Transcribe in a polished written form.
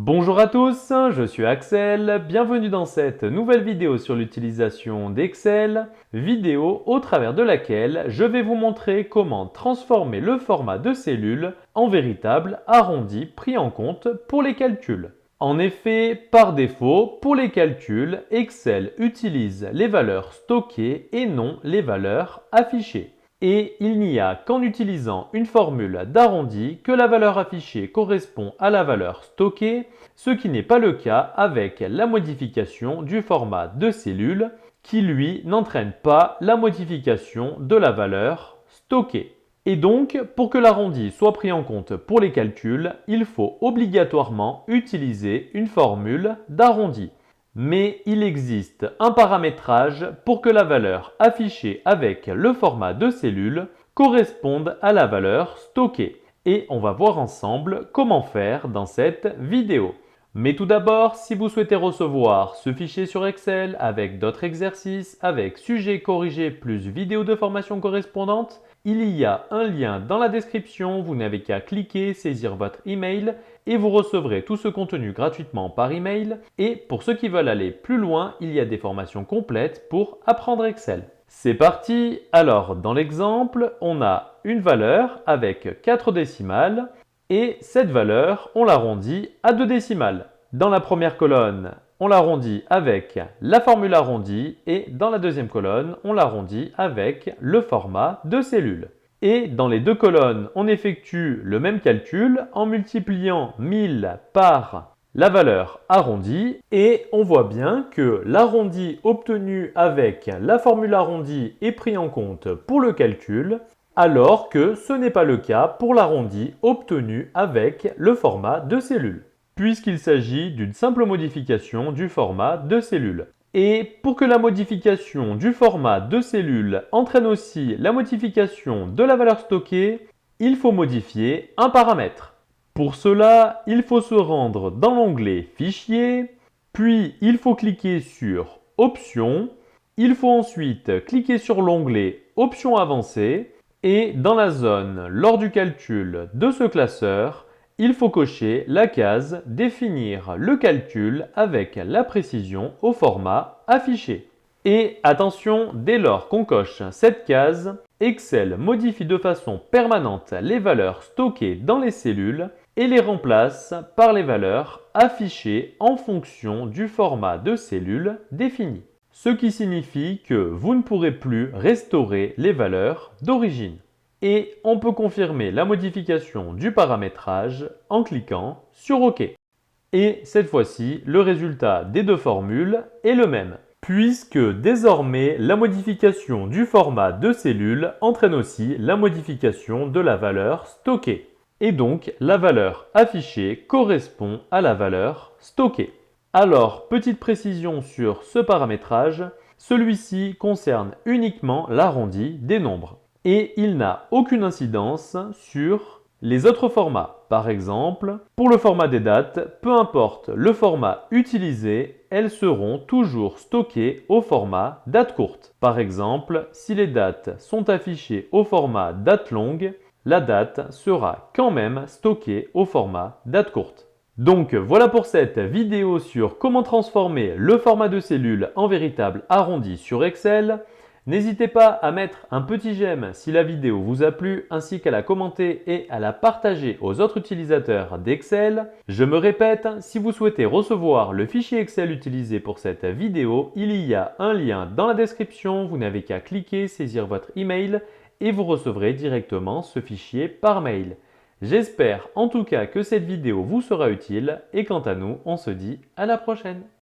Bonjour à tous, je suis Axel, bienvenue dans cette nouvelle vidéo sur l'utilisation d'Excel, vidéo au travers de laquelle je vais vous montrer comment transformer le format de cellule en véritable arrondi pris en compte pour les calculs. En effet, par défaut, pour les calculs, Excel utilise les valeurs stockées et non les valeurs affichées. Et il n'y a qu'en utilisant une formule d'arrondi que la valeur affichée correspond à la valeur stockée, ce qui n'est pas le cas avec la modification du format de cellule qui lui n'entraîne pas la modification de la valeur stockée. Et donc, pour que l'arrondi soit pris en compte pour les calculs, il faut obligatoirement utiliser une formule d'arrondi. Mais il existe un paramétrage pour que la valeur affichée avec le format de cellule corresponde à la valeur stockée. Et on va voir ensemble comment faire dans cette vidéo. Mais tout d'abord, si vous souhaitez recevoir ce fichier sur Excel avec d'autres exercices, avec sujets corrigés plus vidéos de formation correspondantes, il y a un lien dans la description, vous n'avez qu'à cliquer, saisir votre email et vous recevrez tout ce contenu gratuitement par email. Et pour ceux qui veulent aller plus loin, il y a des formations complètes pour apprendre Excel. C'est parti! Alors, dans l'exemple, on a une valeur avec 4 décimales et cette valeur, on l'arrondit à 2 décimales. Dans la première colonne, on l'arrondit avec la formule arrondie et dans la deuxième colonne, on l'arrondit avec le format de cellule. Et dans les deux colonnes, on effectue le même calcul en multipliant 1000 par la valeur arrondie et on voit bien que l'arrondi obtenu avec la formule arrondie est pris en compte pour le calcul alors que ce n'est pas le cas pour l'arrondi obtenu avec le format de cellule, puisqu'il s'agit d'une simple modification du format de cellule. Et pour que la modification du format de cellule entraîne aussi la modification de la valeur stockée, il faut modifier un paramètre. Pour cela, il faut se rendre dans l'onglet Fichier, puis il faut cliquer sur Options, il faut ensuite cliquer sur l'onglet Options avancées et dans la zone lors du calcul de ce classeur, il faut cocher la case Définir le calcul avec la précision au format affiché. Et attention, dès lors qu'on coche cette case, Excel modifie de façon permanente les valeurs stockées dans les cellules et les remplace par les valeurs affichées en fonction du format de cellule défini. Ce qui signifie que vous ne pourrez plus restaurer les valeurs d'origine. Et on peut confirmer la modification du paramétrage en cliquant sur OK. Et cette fois-ci, le résultat des deux formules est le même, puisque désormais la modification du format de cellule entraîne aussi la modification de la valeur stockée. Et donc, la valeur affichée correspond à la valeur stockée. Alors, petite précision sur ce paramétrage, celui-ci concerne uniquement l'arrondi des nombres et il n'a aucune incidence sur les autres formats. Par exemple, pour le format des dates, peu importe le format utilisé, elles seront toujours stockées au format date courte. Par exemple, si les dates sont affichées au format date longue, la date sera quand même stockée au format date courte. Donc voilà pour cette vidéo sur comment transformer le format de cellule en véritable arrondi sur Excel. N'hésitez pas à mettre un petit j'aime si la vidéo vous a plu ainsi qu'à la commenter et à la partager aux autres utilisateurs d'Excel. Je me répète, si vous souhaitez recevoir le fichier Excel utilisé pour cette vidéo, il y a un lien dans la description, vous n'avez qu'à cliquer, saisir votre email et vous recevrez directement ce fichier par mail. J'espère en tout cas que cette vidéo vous sera utile et quant à nous, on se dit à la prochaine.